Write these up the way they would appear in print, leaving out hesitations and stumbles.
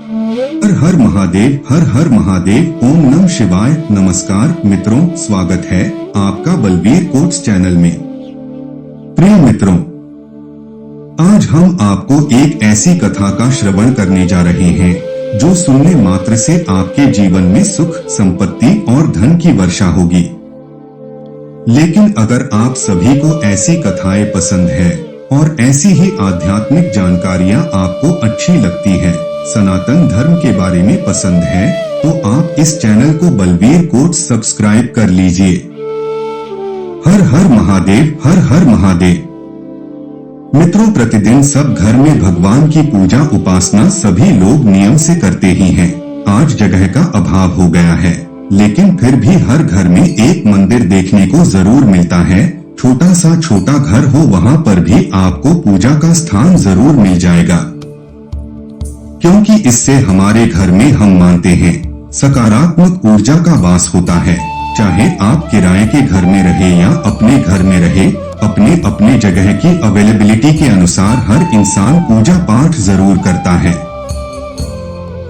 हर हर महादेव, हर हर महादेव। ओम नमः शिवाय। नमस्कार मित्रों, स्वागत है आपका बलबीर कोट्स चैनल में। प्रिय मित्रों, आज हम आपको एक ऐसी कथा का श्रवण करने जा रहे हैं जो सुनने मात्र से आपके जीवन में सुख, संपत्ति और धन की वर्षा होगी। लेकिन अगर आप सभी को ऐसी कथाएं पसंद है और ऐसी ही आध्यात्मिक जानकारियां आपको अच्छी लगती है, सनातन धर्म के बारे में पसंद है, तो आप इस चैनल को बलबीर कोट्स सब्सक्राइब कर लीजिए। हर हर महादेव, हर हर महादेव। मित्रों, प्रतिदिन सब घर में भगवान की पूजा उपासना सभी लोग नियम से करते ही हैं। आज जगह का अभाव हो गया है, लेकिन फिर भी हर घर में एक मंदिर देखने को जरूर मिलता है। छोटा सा छोटा घर हो, वहाँ पर भी आपको पूजा का स्थान जरूर मिल जाएगा, क्योंकि इससे हमारे घर में हम मानते हैं सकारात्मक ऊर्जा का वास होता है। चाहे आप किराए के घर में रहे या अपने घर में रहे, अपने अपने जगह की अवेलेबिलिटी के अनुसार हर इंसान पूजा पाठ जरूर करता है।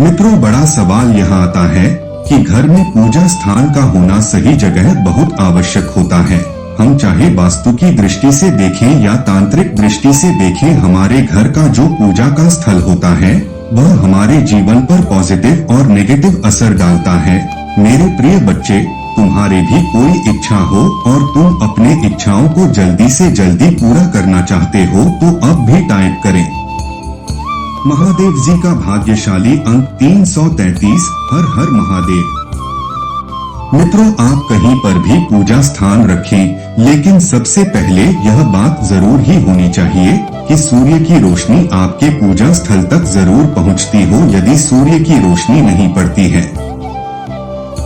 मित्रों, बड़ा सवाल यहाँ आता है कि घर में पूजा स्थान का होना सही जगह बहुत आवश्यक होता है। हम चाहे वास्तु की दृष्टि से देखें या तांत्रिक दृष्टि से देखें, हमारे घर का जो पूजा का स्थल होता है वह हमारे जीवन पर पॉजिटिव और नेगेटिव असर डालता है। मेरे प्रिय बच्चे, तुम्हारी भी कोई इच्छा हो और तुम अपने इच्छाओं को जल्दी से जल्दी पूरा करना चाहते हो तो अब भी टाइप करें महादेव जी का भाग्यशाली अंक 333। हर हर महादेव। मित्रों, आप कहीं पर भी पूजा स्थान रखें, लेकिन सबसे पहले यह बात जरूर ही होनी चाहिए कि सूर्य की रोशनी आपके पूजा स्थल तक जरूर पहुंचती हो। यदि सूर्य की रोशनी नहीं पड़ती है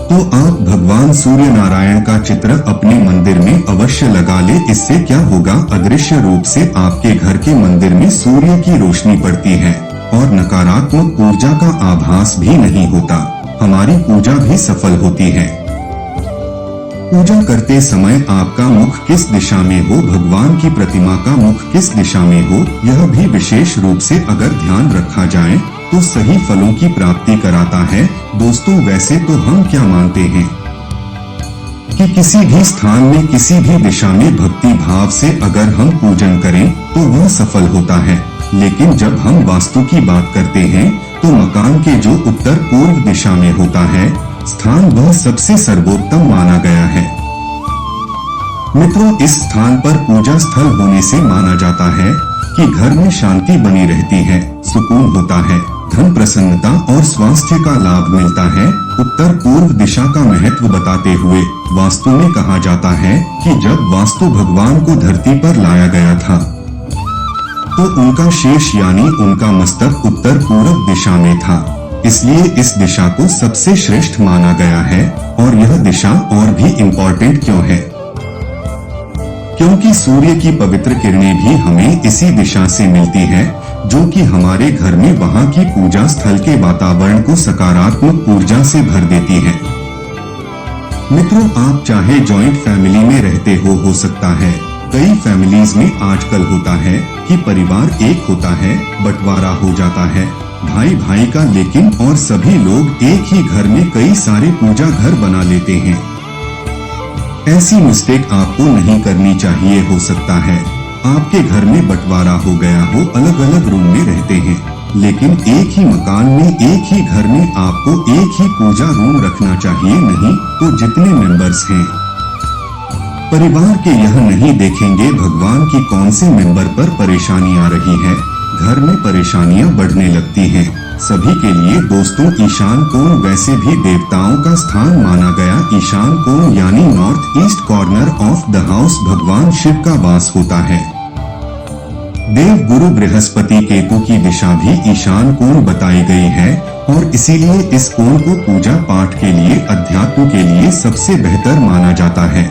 तो आप भगवान सूर्य नारायण का चित्र अपने मंदिर में अवश्य लगा ले। इससे क्या होगा, अदृश्य रूप से आपके घर के मंदिर में सूर्य की रोशनी पड़ती है और नकारात्मक ऊर्जा का आभास भी नहीं होता। हमारी पूजा भी सफल होती है। पूजा करते समय आपका मुख किस दिशा में हो, भगवान की प्रतिमा का मुख किस दिशा में हो, यह भी विशेष रूप से अगर ध्यान रखा जाए तो सही फलों की प्राप्ति कराता है। दोस्तों, वैसे तो हम क्या मानते हैं कि किसी भी स्थान में किसी भी दिशा में भक्ति भाव से अगर हम पूजन करें तो वह सफल होता है। लेकिन जब हम वास्तु की बात करते हैं तो मकान के जो उत्तर पूर्व दिशा में होता है स्थान, वह सबसे सर्वोत्तम माना गया है। मित्रों, इस स्थान पर पूजा स्थल होने से माना जाता है कि घर में शांति बनी रहती है, सुकून होता है, धन प्रसन्नता और स्वास्थ्य का लाभ मिलता है। उत्तर पूर्व दिशा का महत्व बताते हुए वास्तु में कहा जाता है कि जब वास्तु भगवान को धरती पर लाया गया था तो उनका शीर्ष यानी उनका मस्तक उत्तर पूर्व दिशा में था। इसलिए इस दिशा को सबसे श्रेष्ठ माना गया है। और यह दिशा और भी इम्पोर्टेंट क्यों है? क्योंकि सूर्य की पवित्र किरणें भी हमें इसी दिशा से मिलती है, जो कि हमारे घर में वहां की पूजा स्थल के वातावरण को सकारात्मक ऊर्जा से भर देती है। मित्रों, आप चाहे जॉइंट फैमिली में रहते हो सकता है। कई फैमिलीज में आजकल होता है कि परिवार एक होता है, बंटवारा हो जाता है भाई भाई का, लेकिन और सभी लोग एक ही घर में कई सारे पूजा घर बना लेते हैं। ऐसी मिस्टेक आपको नहीं करनी चाहिए। हो सकता है आपके घर में बंटवारा हो गया हो, अलग अलग रूम में रहते हैं, लेकिन एक ही मकान में एक ही घर में आपको एक ही पूजा रूम रखना चाहिए। नहीं तो जितने मेंबर्स हैं परिवार के, यह नहीं देखेंगे भगवान की कौन से मेंबर पर परेशानी आ रही है, घर में परेशानियां बढ़ने लगती हैं। सभी के लिए दोस्तों, ईशान कोण वैसे भी देवताओं का स्थान माना गया। ईशान कोण यानी north east corner of the house भगवान शिव का वास होता है। देव गुरु बृहस्पति केतु की दिशा भी ईशान कोण बताई गई है और इसीलिए इस कोण को पूजा पाठ के लिए, अध्यात्म के लिए सबसे बेहतर माना जाता है।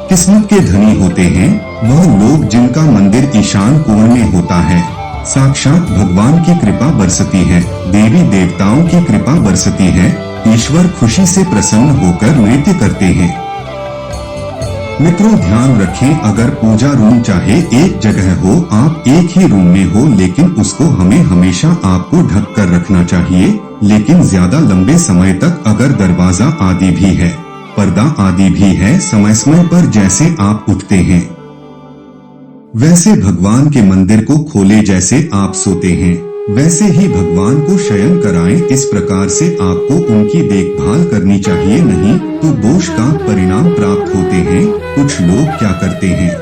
किस्मत के धनी होते हैं वह लोग जिनका मंदिर ईशान कोण में होता है। साक्षात भगवान की कृपा बरसती है, देवी देवताओं की कृपा बरसती है, ईश्वर खुशी से प्रसन्न होकर नृत्य करते हैं। मित्रों ध्यान रखें, अगर पूजा रूम चाहे एक जगह हो, आप एक ही रूम में हो, लेकिन उसको हमें हमेशा आपको ढक कर रखना चाहिए। लेकिन ज्यादा लंबे समय तक अगर दरवाजा आदि भी है, पर्दा आदि भी है, समय समय पर जैसे आप उठते हैं वैसे भगवान के मंदिर को खोले, जैसे आप सोते हैं वैसे ही भगवान को शयन कराएं। इस प्रकार से आपको उनकी देखभाल करनी चाहिए, नहीं तो दोष का परिणाम प्राप्त होते हैं। कुछ लोग क्या करते हैं,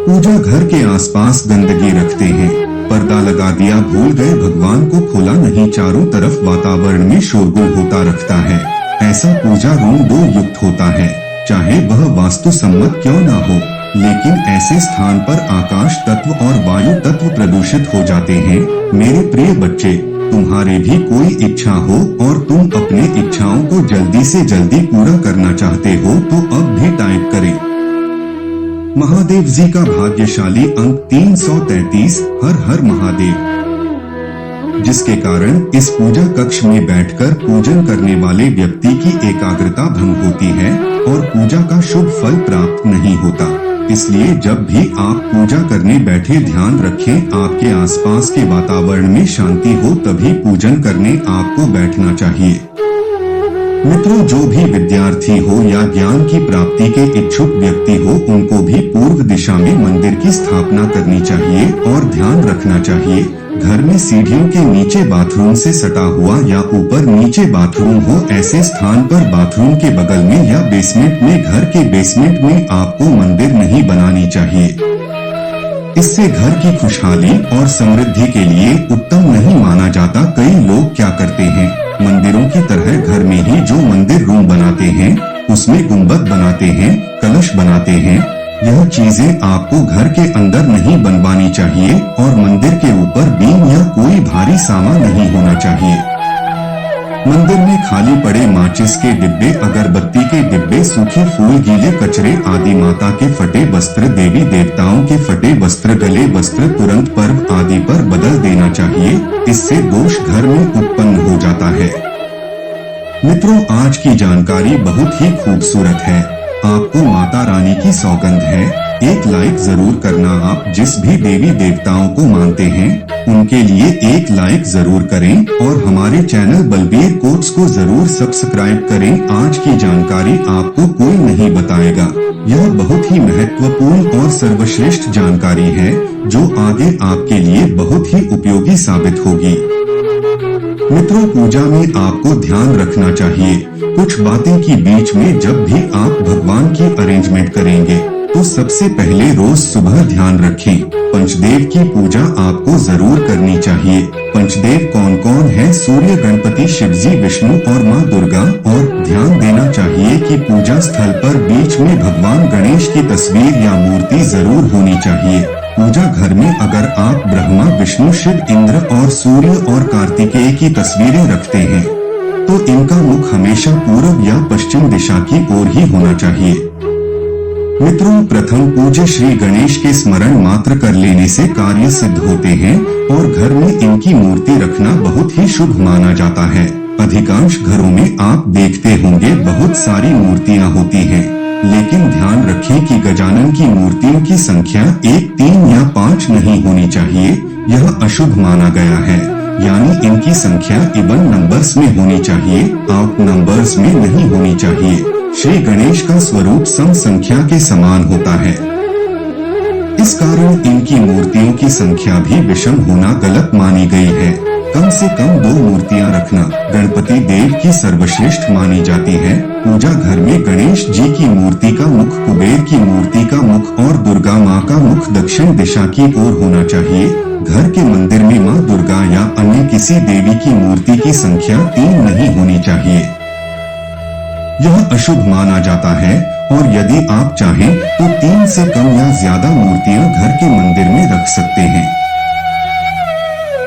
पूजा घर के आसपास गंदगी रखते हैं, पर्दा लगा दिया, भूल गए भगवान को खोला नहीं, चारों तरफ वातावरण में शोरगुल होता रखता है। ऐसा पूजा रूम दो युक्त होता है, चाहे वह वास्तु सम्मत क्यों ना हो, लेकिन ऐसे स्थान पर आकाश तत्व और वायु तत्व प्रदूषित हो जाते हैं। मेरे प्रिय बच्चे, तुम्हारे भी कोई इच्छा हो और तुम अपने इच्छाओं को जल्दी से जल्दी पूरा करना चाहते हो तो अब भी टाइप करें महादेव जी का भाग्यशाली अंक 333 हर हर महादेव, जिसके कारण इस पूजा कक्ष में बैठकर पूजन करने वाले व्यक्ति की एकाग्रता भंग होती है और पूजा का शुभ फल प्राप्त नहीं होता। इसलिए जब भी आप पूजा करने बैठे ध्यान रखें, आपके आसपास के वातावरण में शांति हो, तभी पूजन करने आपको बैठना चाहिए। मित्रों, जो भी विद्यार्थी हो या ज्ञान की प्राप्ति के इच्छुक व्यक्ति हो, उनको भी पूर्व दिशा में मंदिर की स्थापना करनी चाहिए और ध्यान रखना चाहिए घर में सीढ़ियों के नीचे बाथरूम से सटा हुआ या ऊपर नीचे बाथरूम हो, ऐसे स्थान पर बाथरूम के बगल में या बेसमेंट में, घर के बेसमेंट में आपको मंदिर नहीं बनानी चाहिए। इससे घर की खुशहाली और समृद्धि के लिए उत्तम नहीं माना जाता। कई लोग क्या करते हैं, मंदिरों की तरह घर में ही जो मंदिर रूम बनाते हैं, उसमें गुंबद बनाते हैं, कलश बनाते हैं। यह चीजें आपको घर के अंदर नहीं बनवानी चाहिए और मंदिर के ऊपर बीम या कोई भारी सामान नहीं होना चाहिए। मंदिर में खाली पड़े माचिस के डिब्बे, अगरबत्ती के डिब्बे, सूखे फूल, गीले कचरे आदि, माता के फटे वस्त्र, देवी देवताओं के फटे वस्त्र, गले वस्त्र तुरंत पर्व आदि पर बदल देना चाहिए। इससे दोष घर में उत्पन्न हो जाता है। मित्रों, आज की जानकारी बहुत ही खूबसूरत है। आपको माता रानी की सौगंध है, एक लाइक जरूर करना। आप जिस भी देवी देवताओं को मानते हैं उनके लिए एक लाइक जरूर करें और हमारे चैनल बलबीर कोट्स को जरूर सब्सक्राइब करें। आज की जानकारी आपको कोई नहीं बताएगा, यह बहुत ही महत्वपूर्ण और सर्वश्रेष्ठ जानकारी है जो आगे आपके लिए बहुत ही उपयोगी साबित होगी। मित्रों, पूजा में आपको ध्यान रखना चाहिए कुछ बातें की बीच में जब भी आप भगवान की अरेंजमेंट करेंगे तो सबसे पहले रोज सुबह ध्यान रखें, पंचदेव की पूजा आपको जरूर करनी चाहिए। पंचदेव कौन कौन है? सूर्य, गणपति, शिवजी, विष्णु और माँ दुर्गा। और ध्यान देना चाहिए कि पूजा स्थल पर बीच में भगवान गणेश की तस्वीर या मूर्ति जरूर होनी चाहिए। पूजा घर में अगर आप ब्रह्मा, विष्णु, शिव, इंद्र और सूर्य और कार्तिकेय की तस्वीरें रखते हैं तो इनका मुख हमेशा पूर्व या पश्चिम दिशा की ओर ही होना चाहिए। मित्रों, प्रथम पूज्य श्री गणेश के स्मरण मात्र कर लेने से कार्य सिद्ध होते हैं और घर में इनकी मूर्ति रखना बहुत ही शुभ माना जाता है। अधिकांश घरों में आप देखते होंगे बहुत सारी मूर्तियां होती हैं, लेकिन ध्यान रखें कि गजानन की मूर्तियों की संख्या 1, 3 या 5 नहीं होनी चाहिए। यह अशुभ माना गया है, यानी इनकी संख्या इवन नंबर्स में होनी चाहिए, आउट नंबर्स में नहीं होनी चाहिए। श्री गणेश का स्वरूप सम संख्या के समान होता है, इस कारण इनकी मूर्तियों की संख्या भी विषम होना गलत मानी गई है। कम से कम 2 मूर्तियां रखना गणपति देव की सर्वश्रेष्ठ मानी जाती है। पूजा घर में गणेश जी की मूर्ति का मुख, कुबेर की मूर्ति का मुख और दुर्गा माँ का मुख दक्षिण दिशा की ओर होना चाहिए। घर के मंदिर में माँ दुर्गा या अन्य किसी देवी की मूर्ति की संख्या 3 नहीं होनी चाहिए, यह अशुभ माना जाता है। और यदि आप चाहें तो 3 से कम या ज्यादा मूर्तियां घर के मंदिर में रख सकते हैं।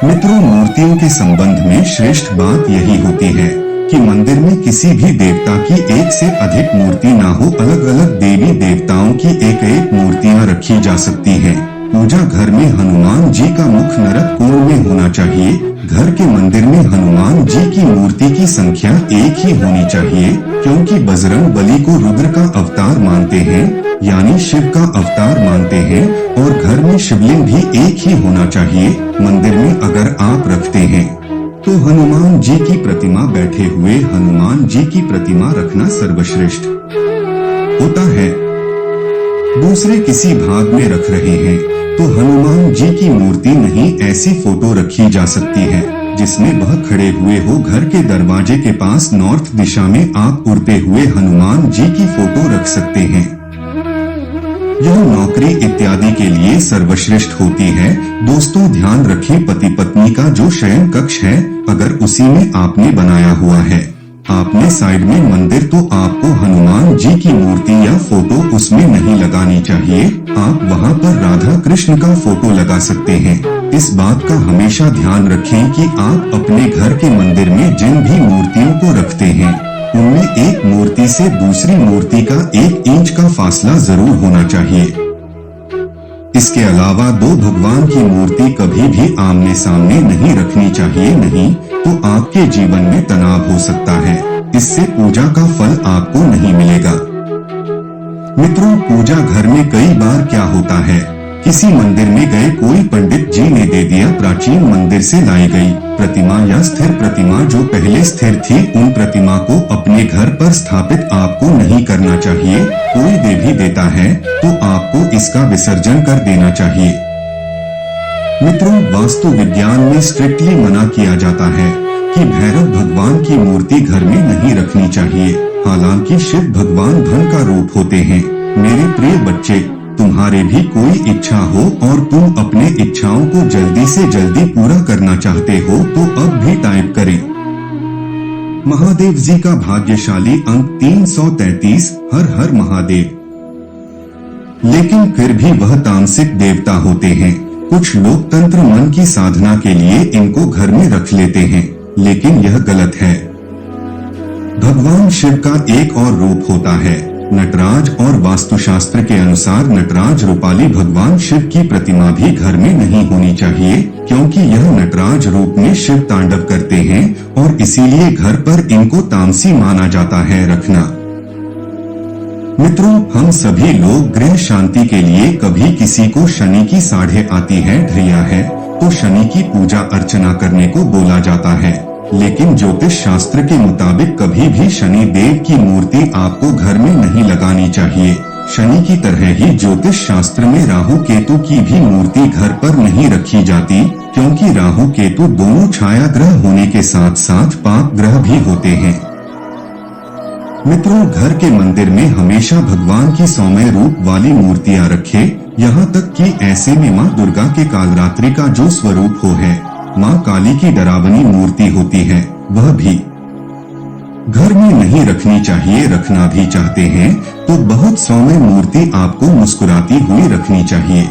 मित्रों, मूर्तियों के संबंध में श्रेष्ठ बात यही होती है कि मंदिर में किसी भी देवता की 1 से अधिक मूर्ति ना हो। अलग अलग देवी देवताओं की एक मूर्तियां रखी जा सकती हैं। पूजा घर में हनुमान जी का मुख नरक कोण में होना चाहिए। घर के मंदिर में हनुमान जी की मूर्ति की संख्या एक ही होनी चाहिए, क्योंकि बजरंग बली को रुद्र का अवतार मानते हैं, यानी शिव का अवतार मानते हैं। और घर में शिवलिंग भी एक ही होना चाहिए। मंदिर में अगर आप रखते हैं तो हनुमान जी की प्रतिमा, बैठे हुए हनुमान जी की प्रतिमा रखना सर्वश्रेष्ठ होता है। दूसरे किसी भाग में रख रहे हैं तो हनुमान जी की मूर्ति नहीं, ऐसी फोटो रखी जा सकती है जिसमें वह खड़े हुए हो। घर के दरवाजे के पास नॉर्थ दिशा में आप उड़ते हुए हनुमान जी की फोटो रख सकते हैं। यह नौकरी इत्यादि के लिए सर्वश्रेष्ठ होती है। दोस्तों ध्यान रखें, पति पत्नी का जो शयन कक्ष है, अगर उसी में आपने बनाया हुआ है, आपने साइड में मंदिर, तो आपको हनुमान जी की मूर्ति या फोटो उसमें नहीं लगानी चाहिए। आप वहां पर राधा कृष्ण का फोटो लगा सकते हैं। इस बात का हमेशा ध्यान रखें कि आप अपने घर के मंदिर में जिन भी मूर्तियों को रखते हैं, उनमें एक मूर्ति से दूसरी मूर्ति का 1 इंच का फासला जरूर होना चाहिए। इसके अलावा दो भगवान की मूर्ति कभी भी आमने सामने नहीं रखनी चाहिए, नहीं तो आपके जीवन में तनाव हो सकता है। इससे पूजा का फल आपको नहीं मिलेगा। मित्रों, पूजा घर में कई बार क्या होता है, किसी मंदिर में गए, कोई पंडित जी ने दे दिया प्राचीन मंदिर से लाई गई प्रतिमा या स्थिर प्रतिमा, जो पहले स्थिर थी, उन प्रतिमा को अपने घर पर स्थापित आपको नहीं करना चाहिए। कोई दे भी देता है तो आपको इसका विसर्जन कर देना चाहिए। मित्रों, वास्तु विज्ञान में स्ट्रिक्टली मना किया जाता है कि भैरव भगवान की मूर्ति घर में नहीं रखनी चाहिए। हालांकि शिव भगवान धन का रूप होते हैं। मेरे प्रिय बच्चे, तुम्हारे भी कोई इच्छा हो और तुम अपने इच्छाओं को जल्दी से जल्दी पूरा करना चाहते हो तो अब भी टाइप करें। महादेव जी का भाग्यशाली अंक 333, हर हर महादेव। लेकिन फिर भी वह तामसिक देवता होते हैं। कुछ लोग तंत्र मन की साधना के लिए इनको घर में रख लेते हैं, लेकिन यह गलत है। भगवान शिव का एक और रूप होता है नटराज, और वास्तुशास्त्र के अनुसार नटराज रूपाली भगवान शिव की प्रतिमा भी घर में नहीं होनी चाहिए, क्योंकि यह नटराज रूप में शिव तांडव करते हैं और इसीलिए घर पर इनको तामसी माना जाता है रखना। मित्रों, हम सभी लोग गृह शांति के लिए कभी किसी को शनि की साढ़े आती है ढिया है तो शनि की पूजा अर्चना करने को बोला जाता है, लेकिन ज्योतिष शास्त्र के मुताबिक कभी भी शनि देव की मूर्ति आपको घर में नहीं लगानी चाहिए। शनि की तरह ही ज्योतिष शास्त्र में राहु केतु की भी मूर्ति घर पर नहीं रखी जाती, क्योंकि राहु केतु दोनों छाया ग्रह होने के साथ साथ पाप ग्रह भी होते हैं। मित्रों, घर के मंदिर में हमेशा भगवान की सौम्य रूप वाली मूर्तियां रखें, यहाँ तक कि ऐसे में माँ दुर्गा के कालरात्रि का जो स्वरूप हो है, माँ काली की डरावनी मूर्ति होती है, वह भी घर में नहीं रखनी चाहिए। रखना भी चाहते हैं तो बहुत सौम्य मूर्ति आपको मुस्कुराती हुई रखनी चाहिए।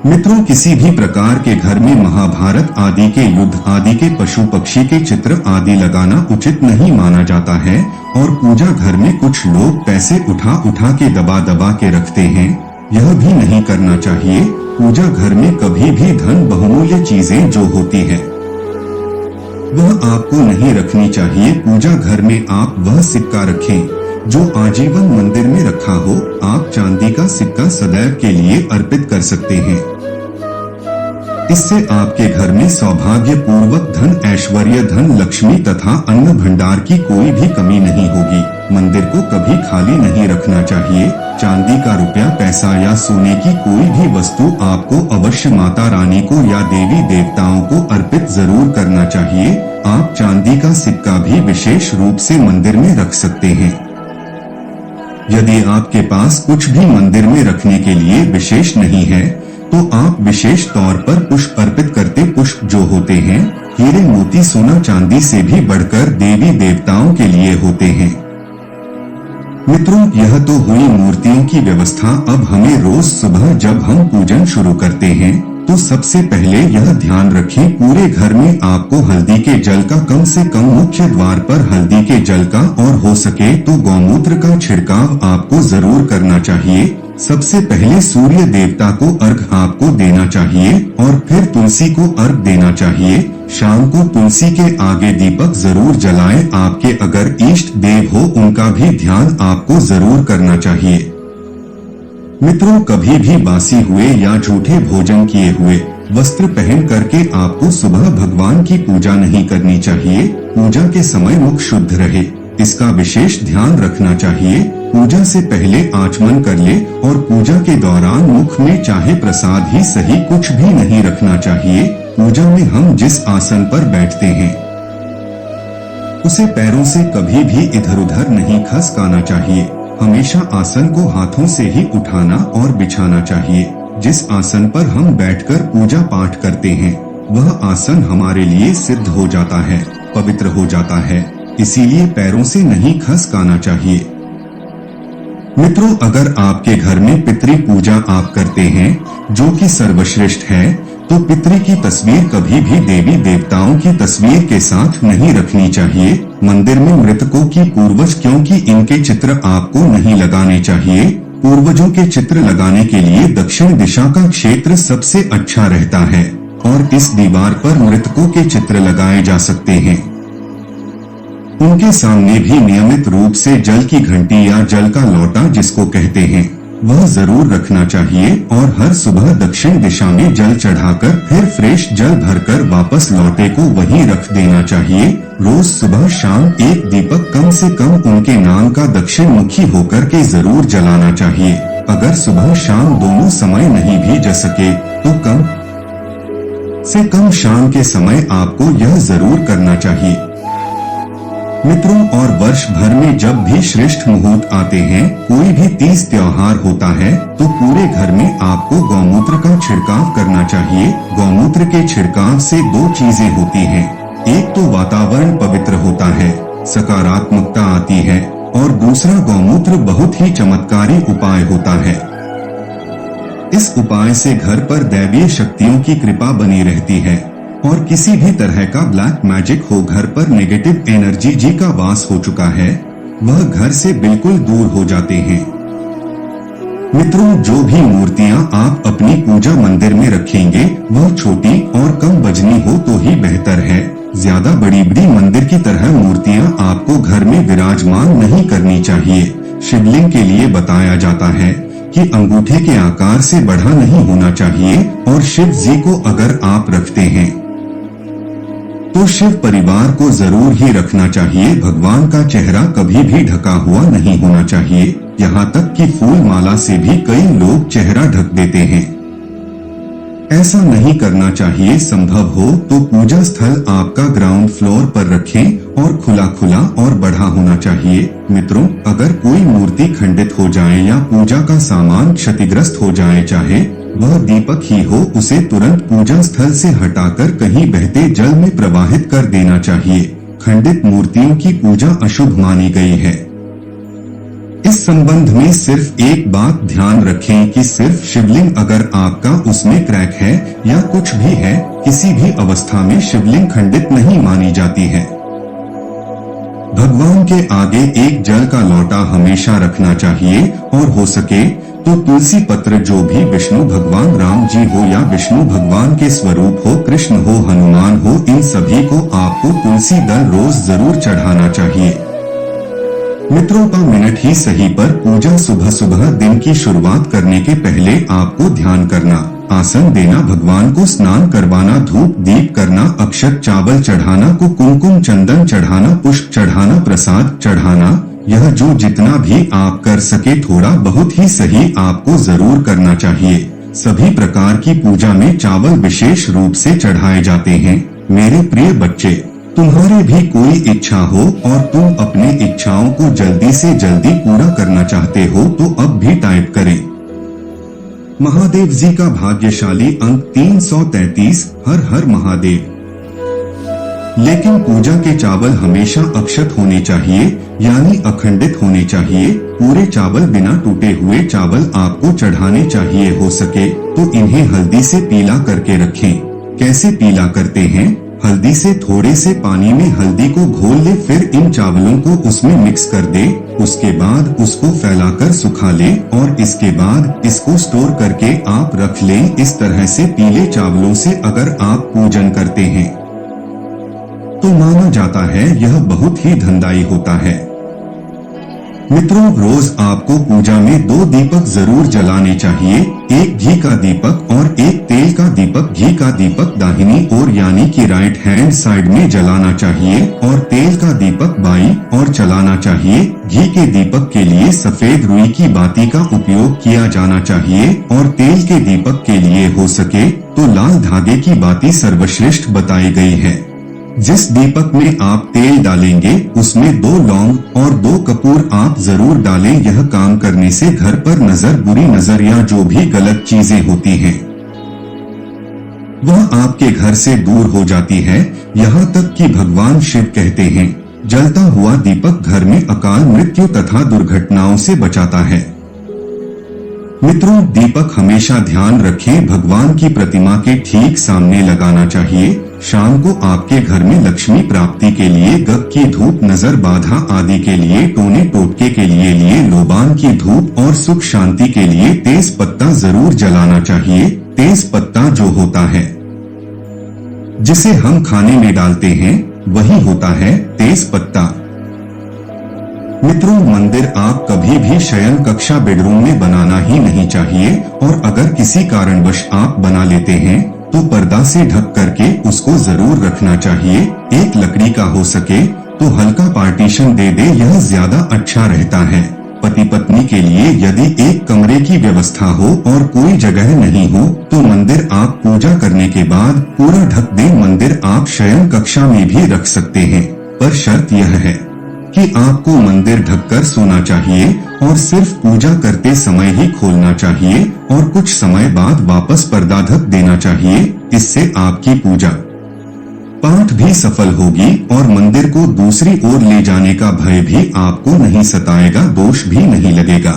मित्रों, किसी भी प्रकार के घर में महाभारत आदि के युद्ध आदि के पशु पक्षी के चित्र आदि लगाना उचित नहीं माना जाता है। और पूजा घर में कुछ लोग पैसे उठा उठा के दबा दबा के रखते हैं, यह भी नहीं करना चाहिए। पूजा घर में कभी भी धन बहुमूल्य चीजें जो होती है वह आपको नहीं रखनी चाहिए। पूजा घर में आप वह सिक्का रखें जो आजीवन मंदिर में रखा हो। आप चांदी का सिक्का सदैव के लिए अर्पित कर सकते हैं। इससे आपके घर में सौभाग्य पूर्वक धन, ऐश्वर्य, धन, लक्ष्मी तथा अन्न भंडार की कोई भी कमी नहीं होगी। मंदिर को कभी खाली नहीं रखना चाहिए। चांदी का रुपया, पैसा या सोने की कोई भी वस्तु आपको अवश्य माता रानी को या देवी देवताओं को अर्पित जरूर करना चाहिए। आप चांदी का सिक्का भी विशेष रूप से मंदिर में रख सकते हैं। यदि आपके पास कुछ भी मंदिर में रखने के लिए विशेष नहीं है तो आप विशेष तौर पर पुष्प अर्पित करते। पुष्प जो होते हैं हीरे, मोती, सोना, चांदी से भी बढ़कर देवी देवताओं के लिए होते हैं। मित्रों, यह तो हुई मूर्तियों की व्यवस्था। अब हमें रोज सुबह जब हम पूजन शुरू करते हैं तो सबसे पहले यह ध्यान रखें, पूरे घर में आपको हल्दी के जल का कम से कम मुख्य द्वार पर हल्दी के जल का और हो सके तो गौमूत्र का छिड़काव आपको जरूर करना चाहिए। सबसे पहले सूर्य देवता को अर्घ आपको देना चाहिए और फिर तुलसी को अर्घ देना चाहिए। शाम को तुलसी के आगे दीपक जरूर जलाएं। आपके अगर इष्ट देव हो उनका भी ध्यान आपको जरूर करना चाहिए। मित्रों, कभी भी बासी हुए या झूठे भोजन किए हुए वस्त्र पहन करके आपको सुबह भगवान की पूजा नहीं करनी चाहिए। पूजा के समय मुख शुद्ध रहे, इसका विशेष ध्यान रखना चाहिए। पूजा से पहले आचमन कर ले और पूजा के दौरान मुख में चाहे प्रसाद ही सही कुछ भी नहीं रखना चाहिए। पूजा में हम जिस आसन पर बैठते हैं उसे पैरों से कभी भी इधर उधर नहीं खसकाना चाहिए। हमेशा आसन को हाथों से ही उठाना और बिछाना चाहिए। जिस आसन पर हम बैठकर पूजा पाठ करते हैं वह आसन हमारे लिए सिद्ध हो जाता है, पवित्र हो जाता है, इसीलिए पैरों से नहीं खसकाना चाहिए। मित्रों, अगर आपके घर में पितृ पूजा आप करते हैं जो कि सर्वश्रेष्ठ है, तो पितृ की तस्वीर कभी भी देवी देवताओं की तस्वीर के साथ नहीं रखनी चाहिए। मंदिर में मृतकों की पूर्वज, क्योंकि इनके चित्र आपको नहीं लगाने चाहिए। पूर्वजों के चित्र लगाने के लिए दक्षिण दिशा का क्षेत्र सबसे अच्छा रहता है और इस दीवार पर मृतकों के चित्र लगाए जा सकते हैं। उनके सामने भी नियमित रूप से जल की घंटी या जल का लोटा जिसको कहते हैं वह जरूर रखना चाहिए और हर सुबह दक्षिण दिशा में जल चढ़ाकर फिर फ्रेश जल भरकर वापस लोटे को वहीं रख देना चाहिए। रोज सुबह शाम एक दीपक कम से कम उनके नाम का दक्षिण मुखी होकर के जरूर जलाना चाहिए। अगर सुबह शाम दोनों समय नहीं भी जल सके तो कम से कम शाम के समय आपको यह जरूर करना चाहिए। मित्रों, और वर्ष भर में जब भी श्रेष्ठ मुहूर्त आते हैं, कोई भी तीज त्योहार होता है, तो पूरे घर में आपको गौमूत्र का छिड़काव करना चाहिए। गौमूत्र के छिड़काव से दो चीजें होती हैं। एक तो वातावरण पवित्र होता है, सकारात्मकता आती है, और दूसरा गौमूत्र बहुत ही चमत्कारी उपाय होता है। इस उपाय से घर पर दैवीय शक्तियों की कृपा बनी रहती है और किसी भी तरह का ब्लैक मैजिक हो, घर पर नेगेटिव एनर्जी जी का वास हो चुका है, वह घर से बिल्कुल दूर हो जाते हैं। मित्रों, जो भी मूर्तियां आप अपनी पूजा मंदिर में रखेंगे वह छोटी और कम वजनी हो तो ही बेहतर है। ज्यादा बड़ी मंदिर की तरह मूर्तियां आपको घर में विराजमान नहीं करनी चाहिए। शिवलिंग के लिए बताया जाता है कि अंगूठे के आकार से बड़ा नहीं होना चाहिए और शिव जी को अगर आप रखते हैं तो शिव परिवार को जरूर ही रखना चाहिए। भगवान का चेहरा कभी भी ढका हुआ नहीं होना चाहिए। यहाँ तक कि फूल माला से भी कई लोग चेहरा ढक देते हैं। ऐसा नहीं करना चाहिए। संभव हो तो पूजा स्थल आपका ग्राउंड फ्लोर पर रखें और खुला खुला और बड़ा होना चाहिए। मित्रों, अगर कोई मूर्ति खंडित हो जाए या पूजा का सामान क्षतिग्रस्त हो जाए, चाहे वह दीपक ही हो, उसे तुरंत पूजा स्थल से हटाकर कहीं बहते जल में प्रवाहित कर देना चाहिए। खंडित मूर्तियों की पूजा अशुभ मानी गई है। इस संबंध में सिर्फ एक बात ध्यान रखें कि सिर्फ शिवलिंग अगर आपका उसमें क्रैक है या कुछ भी है, किसी भी अवस्था में शिवलिंग खंडित नहीं मानी जाती है। भगवान के आगे एक जल का लोटा हमेशा रखना चाहिए और हो सके तो तुलसी पत्र, जो भी विष्णु भगवान राम जी हो या विष्णु भगवान के स्वरूप हो, कृष्ण हो, हनुमान हो, इन सभी को आपको तुलसी दल रोज जरूर चढ़ाना चाहिए। मित्रों, का मिनट ही सही पर पूजा सुबह सुबह दिन की शुरुआत करने के पहले आपको ध्यान करना, आसन देना, भगवान को स्नान करवाना, धूप दीप करना, अक्षत चावल चढ़ाना, को कुमकुम चंदन चढ़ाना, पुष्प चढ़ाना, प्रसाद चढ़ाना, यह जो जितना भी आप कर सके थोड़ा बहुत ही सही आपको जरूर करना चाहिए। सभी प्रकार की पूजा में चावल विशेष रूप से चढ़ाए जाते हैं। मेरे प्रिय बच्चे, तुम्हारे भी कोई इच्छा हो और तुम अपने इच्छाओं को जल्दी से जल्दी पूरा करना चाहते हो तो अब भी टाइप करें। महादेव जी का भाग्यशाली अंक 333, हर हर महादेव। लेकिन पूजा के चावल हमेशा अक्षत होने चाहिए, यानी अखंडित होने चाहिए। पूरे चावल बिना टूटे हुए चावल आपको चढ़ाने चाहिए। हो सके तो इन्हें हल्दी से पीला करके रखें। कैसे पीला करते हैं? हल्दी से थोड़े से पानी में हल्दी को घोल ले, फिर इन चावलों को उसमें मिक्स कर दे। उसके बाद उसको फैलाकर सुखा ले और इसके बाद इसको स्टोर करके आप रख लें। इस तरह से पीले चावलों से अगर आप पूजन करते हैं तो माना जाता है यह बहुत ही धनदायी होता है। मित्रों, रोज आपको पूजा में 2 दीपक जरूर जलाने चाहिए, एक घी का दीपक और एक तेल का दीपक। घी का दीपक दाहिनी ओर यानी कि राइट हैंड साइड में जलाना चाहिए और तेल का दीपक बाईं ओर जलाना चाहिए। घी के दीपक के लिए सफेद रुई की बाती का उपयोग किया जाना चाहिए और तेल के दीपक के लिए हो सके तो लाल धागे की बाती सर्वश्रेष्ठ बताई गई है। जिस दीपक में आप तेल डालेंगे उसमें 2 लौंग और 2 कपूर आप जरूर डालें। यह काम करने से घर पर नजर, बुरी नजर या जो भी गलत चीजें होती हैं वह आपके घर से दूर हो जाती है। यहाँ तक कि भगवान शिव कहते हैं, जलता हुआ दीपक घर में अकाल मृत्यु तथा दुर्घटनाओं से बचाता है। मित्रों, दीपक हमेशा ध्यान रखें भगवान की प्रतिमा के ठीक सामने लगाना चाहिए। शाम को आपके घर में लक्ष्मी प्राप्ति के लिए गग की धूप, नजर बाधा आदि के लिए, टोने टोटके के लिए लोबान की धूप और सुख शांति के लिए तेज पत्ता जरूर जलाना चाहिए। तेज पत्ता जो होता है जिसे हम खाने में डालते हैं वही होता है तेज पत्ता। मित्रों, मंदिर आप कभी भी शयन कक्षा, बेडरूम में बनाना ही नहीं चाहिए और अगर किसी कारणवश आप बना लेते हैं तो पर्दा से ढक करके उसको जरूर रखना चाहिए। एक लकड़ी का हो सके तो हल्का पार्टीशन दे दे, यह ज्यादा अच्छा रहता है। पति पत्नी के लिए यदि एक कमरे की व्यवस्था हो और कोई जगह नहीं हो तो मंदिर आप पूजा करने के बाद पूरा ढक दें। मंदिर आप शयन कक्षा में भी रख सकते हैं, पर शर्त यह है कि आपको मंदिर ढककर सोना चाहिए और सिर्फ पूजा करते समय ही खोलना चाहिए और कुछ समय बाद वापस पर्दा ढक देना चाहिए। इससे आपकी पूजा पाठ भी सफल होगी और मंदिर को दूसरी ओर ले जाने का भय भी आपको नहीं सताएगा, दोष भी नहीं लगेगा।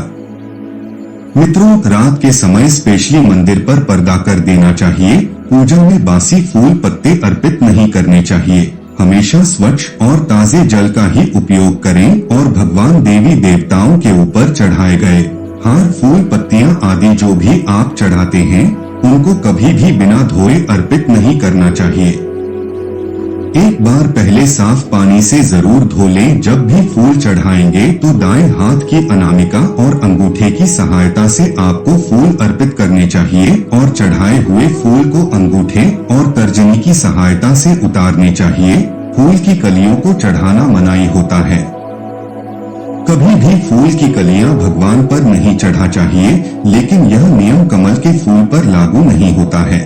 मित्रों, रात के समय स्पेशली मंदिर पर पर्दा कर देना चाहिए। पूजा में बासी फूल पत्ते अर्पित नहीं करने चाहिए। हमेशा स्वच्छ और ताजे जल का ही उपयोग करें और भगवान देवी देवताओं के ऊपर चढ़ाए गए हार, फूल, पत्तियां आदि जो भी आप चढ़ाते हैं उनको कभी भी बिना धोए अर्पित नहीं करना चाहिए। एक बार पहले साफ पानी से जरूर धो लें। जब भी फूल चढ़ाएंगे तो दाएं हाथ की अनामिका और अंगूठे की सहायता से आपको फूल अर्पित करने चाहिए और चढ़ाए हुए फूल को अंगूठे और तर्जनी की सहायता से उतारने चाहिए। फूल की कलियों को चढ़ाना मनाही होता है। कभी भी फूल की कलियां भगवान पर नहीं चढ़ा चाहिए, लेकिन यह नियम कमल के फूल पर लागू नहीं होता है।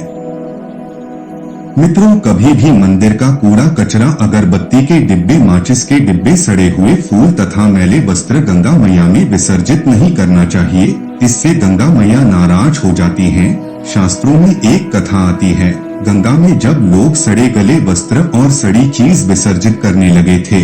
मित्रों, कभी भी मंदिर का कूड़ा कचरा, अगरबत्ती के डिब्बे, माचिस के डिब्बे, सड़े हुए फूल तथा मैले वस्त्र गंगा मैया में विसर्जित नहीं करना चाहिए। इससे गंगा मैया नाराज हो जाती हैं। शास्त्रों में एक कथा आती है, गंगा में जब लोग सड़े गले वस्त्र और सड़ी चीज विसर्जित करने लगे थे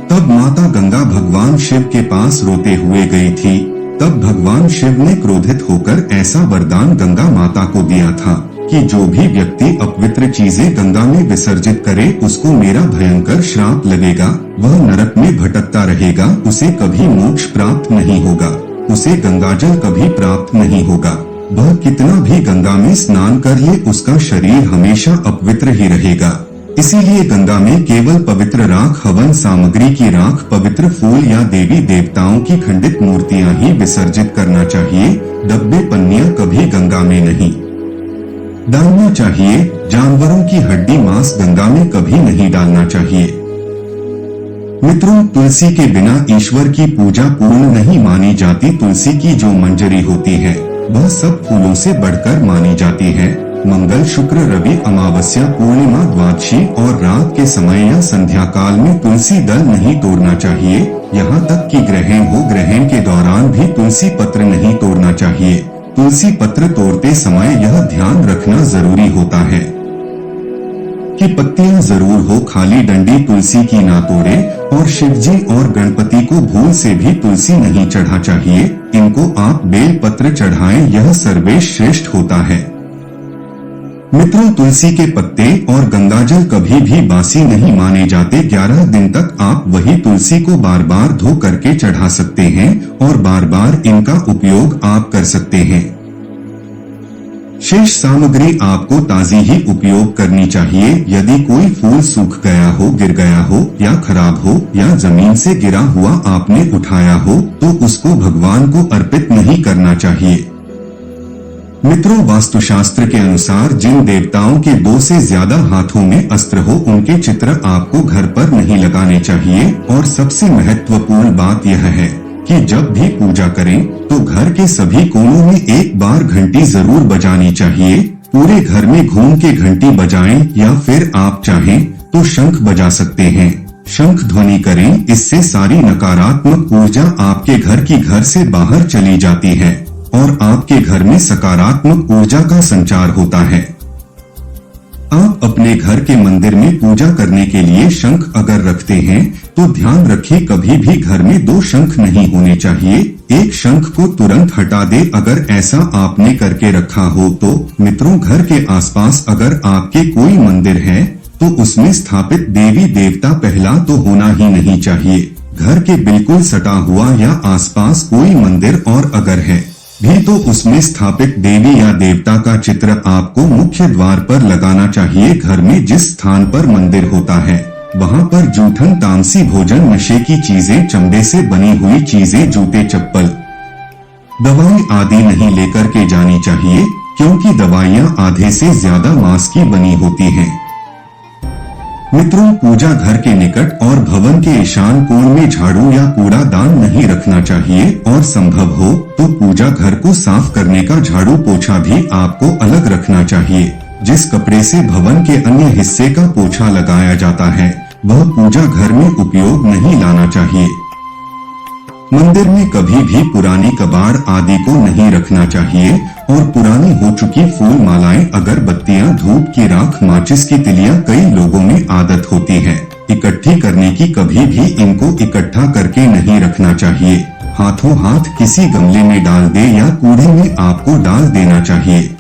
तब माता गंगा भगवान शिव के पास रोते हुए गई थी। तब भगवान शिव ने क्रोधित होकर ऐसा वरदान गंगा माता को दिया था कि जो भी व्यक्ति अपवित्र चीजें गंगा में विसर्जित करे उसको मेरा भयंकर श्राप लगेगा, वह नरक में भटकता रहेगा, उसे कभी मोक्ष प्राप्त नहीं होगा, उसे गंगाजल कभी प्राप्त नहीं होगा। वह कितना भी गंगा में स्नान कर ले उसका शरीर हमेशा अपवित्र ही रहेगा। इसीलिए गंगा में केवल पवित्र राख, हवन सामग्री की राख, पवित्र फूल या देवी देवताओं की खंडित मूर्तियां ही विसर्जित करना चाहिए। डब्बे, पन्नियां कभी गंगा में नहीं डालना चाहिए। जानवरों की हड्डी, मांस गंगा में कभी नहीं डालना चाहिए। मित्रों, तुलसी के बिना ईश्वर की पूजा पूर्ण नहीं मानी जाती। तुलसी की जो मंजरी होती है वह सब फूलों से बढ़कर मानी जाती है। मंगल, शुक्र, रवि, अमावस्या, पूर्णिमा, द्वादशी और रात के समय या संध्या काल में तुलसी दल नहीं तोड़ना चाहिए। यहाँ तक कि ग्रहण हो, ग्रहण के दौरान भी तुलसी पत्र नहीं तोड़ना चाहिए। तुलसी पत्र तोड़ते समय यह ध्यान रखना जरूरी होता है कि पत्तियां जरूर हो, खाली डंडी तुलसी की ना तोड़े। और शिवजी और गणपति को भूल से भी तुलसी नहीं चढ़ा चाहिए। इनको आप बेल पत्र चढ़ाएं, यह सर्वेश्रेष्ठ होता है। मित्रों, तुलसी के पत्ते और गंगाजल कभी भी बासी नहीं माने जाते। 11 दिन तक आप वही तुलसी को बार बार धो करके चढ़ा सकते हैं और बार बार इनका उपयोग आप कर सकते हैं। शेष सामग्री आपको ताजी ही उपयोग करनी चाहिए। यदि कोई फूल सूख गया हो, गिर गया हो या खराब हो या जमीन से गिरा हुआ आपने उठाया हो तो उसको भगवान को अर्पित नहीं करना चाहिए। मित्रों, वास्तुशास्त्र के अनुसार जिन देवताओं के 2 से ज्यादा हाथों में अस्त्र हो उनके चित्र आपको घर पर नहीं लगाने चाहिए। और सबसे महत्वपूर्ण बात यह है कि जब भी पूजा करें तो घर के सभी कोनों में एक बार घंटी जरूर बजानी चाहिए। पूरे घर में घूम के घंटी बजाएं या फिर आप चाहें तो शंख बजा सकते हैं। शंख ध्वनि करें, इससे सारी नकारात्मक ऊर्जा आपके घर की घर से बाहर चली जाती है और आपके घर में सकारात्मक ऊर्जा का संचार होता है। आप अपने घर के मंदिर में पूजा करने के लिए शंख अगर रखते हैं तो ध्यान रखें कभी भी घर में 2 शंख नहीं होने चाहिए। एक शंख को तुरंत हटा दे अगर ऐसा आपने करके रखा हो तो। मित्रों, घर के आसपास अगर आपके कोई मंदिर है तो उसमें स्थापित देवी देवता पहला तो होना ही नहीं चाहिए। घर के बिल्कुल सटा हुआ या आसपास कोई मंदिर और अगर है भी तो उसमें स्थापित देवी या देवता का चित्र आपको मुख्य द्वार पर लगाना चाहिए। घर में जिस स्थान पर मंदिर होता है वहां पर जूठन, तामसी भोजन, नशे की चीजें, चमड़े से बनी हुई चीजें, जूते, चप्पल, दवाई आदि नहीं लेकर के जानी चाहिए, क्योंकि दवाइयां आधे से ज्यादा मांस की बनी होती हैं। मित्रों, पूजा घर के निकट और भवन के ईशान कोण में झाड़ू या कूड़ादान नहीं रखना चाहिए और संभव हो तो पूजा घर को साफ करने का झाड़ू पोछा भी आपको अलग रखना चाहिए। जिस कपड़े से भवन के अन्य हिस्से का पोछा लगाया जाता है वह पूजा घर में उपयोग नहीं लाना चाहिए। मंदिर में कभी भी पुरानी कबाड़ आदि को नहीं रखना चाहिए और पुरानी हो चुकी फूल मालाएं, अगरबत्तियां, धूप की राख, माचिस की तिलियां कई लोगों में आदत होती है इकट्ठी करने की। कभी भी इनको इकट्ठा करके नहीं रखना चाहिए। हाथों हाथ किसी गमले में डाल दे या कूड़े में आपको डाल देना चाहिए।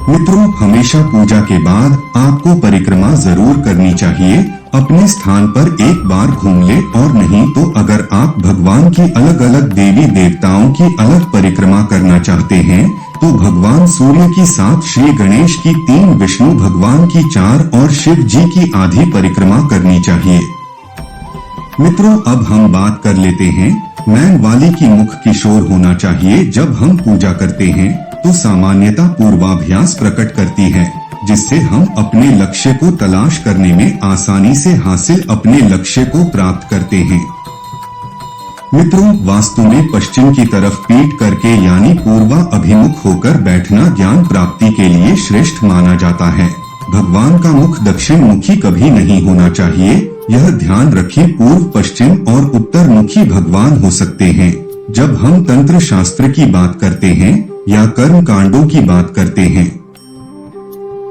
मित्रों, हमेशा पूजा के बाद आपको परिक्रमा जरूर करनी चाहिए। अपने स्थान पर एक बार घूम ले और नहीं तो अगर आप भगवान की अलग अलग देवी देवताओं की अलग परिक्रमा करना चाहते हैं तो भगवान सूर्य की 7, श्री गणेश की 3, विष्णु भगवान की 4 और शिव जी की आधी परिक्रमा करनी चाहिए। मित्रों, अब हम बात कर लेते हैं मैन वाली की। मुख किशोर होना चाहिए। जब हम पूजा करते हैं तो सामान्यता पूर्वाभ्यास प्रकट करती है जिससे हम अपने लक्ष्य को तलाश करने में आसानी से अपने लक्ष्य को प्राप्त करते हैं। मित्रों, वास्तु में पश्चिम की तरफ पीठ करके यानी पूर्वा अभिमुख होकर बैठना ज्ञान प्राप्ति के लिए श्रेष्ठ माना जाता है। भगवान का मुख दक्षिण मुखी कभी नहीं होना चाहिए। यह ध्यान रखें, पूर्व, पश्चिम और उत्तर मुखी भगवान हो सकते हैं। जब हम तंत्र शास्त्र की बात करते हैं या कर्म कांडों की बात करते हैं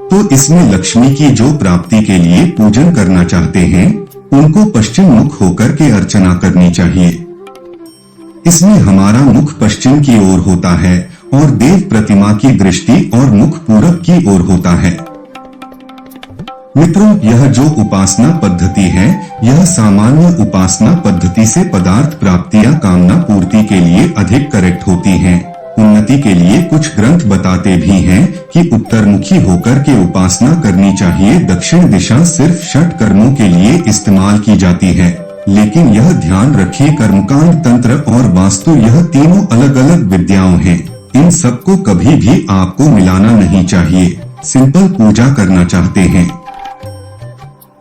तो इसमें लक्ष्मी की जो प्राप्ति के लिए पूजन करना चाहते हैं उनको पश्चिम मुख होकर के अर्चना करनी चाहिए। इसमें हमारा मुख पश्चिम की ओर होता है और देव प्रतिमा की दृष्टि और मुख पूरब की ओर होता है। मित्रों, यह जो उपासना पद्धति है यह सामान्य उपासना पद्धति से पदार्थ प्राप्ति या कामना पूर्ति के लिए अधिक करेक्ट होती है। उन्नति के लिए कुछ ग्रंथ बताते भी हैं कि उत्तरमुखी होकर के उपासना करनी चाहिए। दक्षिण दिशा सिर्फ षट कर्मों के लिए इस्तेमाल की जाती है, लेकिन यह ध्यान रखें कर्मकांड, तंत्र और वास्तु यह तीनों अलग अलग विद्याओं हैं। इन सबको कभी भी आपको मिलाना नहीं चाहिए। सिंपल पूजा करना चाहते हैं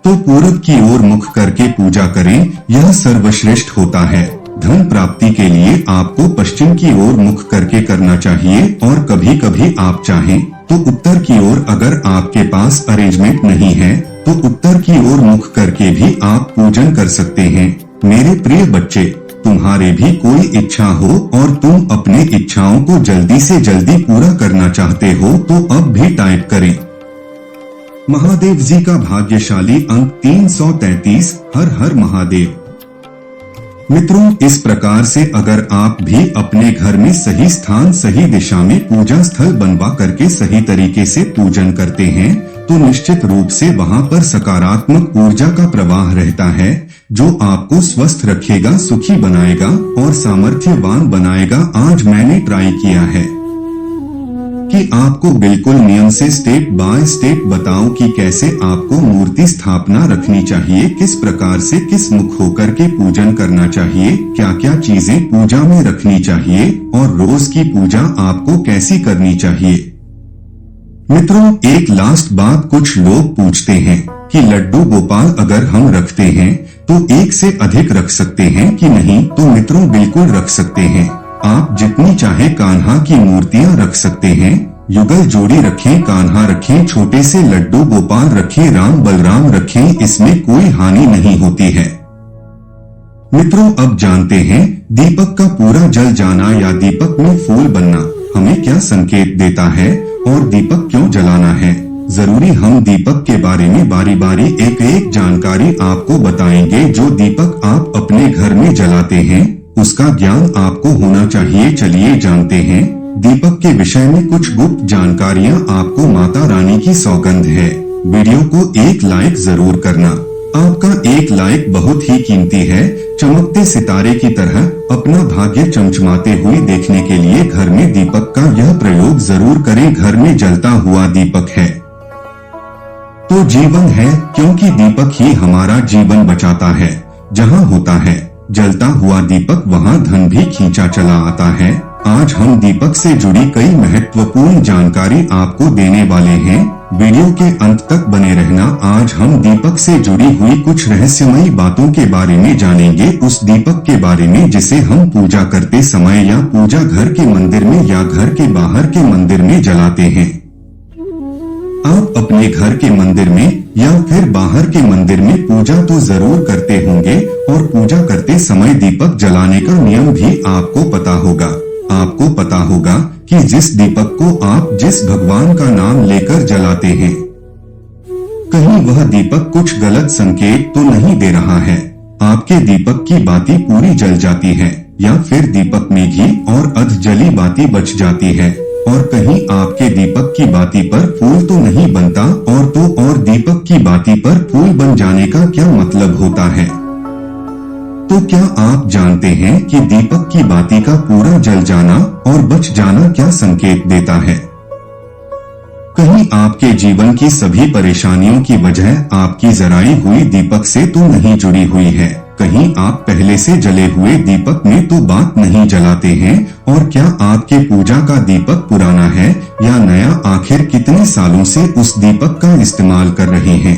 तो पूरब की ओर मुख करके पूजा करें, यह सर्वश्रेष्ठ होता है। धन प्राप्ति के लिए आपको पश्चिम की ओर मुख करके करना चाहिए और कभी कभी आप चाहें तो उत्तर की ओर। अगर आपके पास अरेंजमेंट नहीं है तो उत्तर की ओर मुख करके भी आप पूजन कर सकते हैं। मेरे प्रिय बच्चे, तुम्हारे भी कोई इच्छा हो और तुम अपने इच्छाओं को जल्दी से जल्दी पूरा करना चाहते हो तो अब भी टाइप करें। महादेव जी का भाग्यशाली अंक 333। हर हर महादेव। मित्रों, इस प्रकार से अगर आप भी अपने घर में सही स्थान सही दिशा में पूजा स्थल बनवा करके सही तरीके से पूजन करते हैं तो निश्चित रूप से वहां पर सकारात्मक ऊर्जा का प्रवाह रहता है, जो आपको स्वस्थ रखेगा, सुखी बनाएगा और सामर्थ्यवान बनाएगा। आज मैंने ट्राई किया है कि आपको बिल्कुल नियम से स्टेप बाय स्टेप बताऊं कि कैसे आपको मूर्ति स्थापना रखनी चाहिए, किस प्रकार से किस मुख होकर के पूजन करना चाहिए, क्या क्या चीजें पूजा में रखनी चाहिए और रोज की पूजा आपको कैसी करनी चाहिए। मित्रों, एक लास्ट बात, कुछ लोग पूछते हैं कि लड्डू गोपाल अगर हम रखते हैं तो एक से अधिक रख सकते हैं कि नहीं। तो मित्रों, बिल्कुल रख सकते हैं। आप जितनी चाहे कान्हा की मूर्तियां रख सकते हैं, युगल जोड़ी रखें, कान्हा रखें, छोटे से लड्डू गोपाल रखें, राम बलराम रखें, इसमें कोई हानि नहीं होती है। मित्रों, अब जानते हैं दीपक का पूरा जल जाना या दीपक में फूल बनना हमें क्या संकेत देता है और दीपक क्यों जलाना है। जरूरी हम दीपक के बारे में बारी बारी एक एक जानकारी आपको बताएंगे। जो दीपक आप अपने घर में जलाते हैं उसका ज्ञान आपको होना चाहिए। चलिए जानते हैं दीपक के विषय में कुछ गुप्त जानकारियां। आपको माता रानी की सौगंध है। वीडियो को एक लाइक जरूर करना। आपका एक लाइक बहुत ही कीमती है। चमकते सितारे की तरह अपना भाग्य चमचमाते हुए देखने के लिए घर में दीपक का यह प्रयोग जरूर करें। घर में जलता हुआ दीपक है तो जीवन है, क्योंकि दीपक ही हमारा जीवन बचाता है। जहाँ होता है जलता हुआ दीपक, वहाँ धन भी खींचा चला आता है। आज हम दीपक से जुड़ी कई महत्वपूर्ण जानकारी आपको देने वाले हैं। वीडियो के अंत तक बने रहना। आज हम दीपक से जुड़ी हुई कुछ रहस्यमयी बातों के बारे में जानेंगे। उस दीपक के बारे में जिसे हम पूजा करते समय या पूजा घर के मंदिर में या घर के बाहर के मंदिर में जलाते हैं। आप अपने घर के मंदिर में या फिर बाहर के मंदिर में पूजा तो जरूर करते होंगे और पूजा करते समय दीपक जलाने का नियम भी आपको पता होगा। आपको पता होगा कि जिस दीपक को आप जिस भगवान का नाम लेकर जलाते हैं, कहीं वह दीपक कुछ गलत संकेत तो नहीं दे रहा है। आपके दीपक की बाती पूरी जल जाती है या फिर दीपक में घी और अध जली बाती बच जाती है और कहीं आपके दीपक की बाती पर फूल तो नहीं बनता। और दीपक की बाती पर फूल बन जाने का क्या मतलब होता है। तो क्या आप जानते हैं कि दीपक की बाती का पूरा जल जाना और बच जाना क्या संकेत देता है। कहीं आपके जीवन की सभी परेशानियों की वजह आपकी जराई हुई दीपक से तो नहीं जुड़ी हुई है। कहीं आप पहले से जले हुए दीपक में तो बात नहीं जलाते हैं। और क्या आपके पूजा का दीपक पुराना है या नया, आखिर कितने सालों से उस दीपक का इस्तेमाल कर रहे हैं।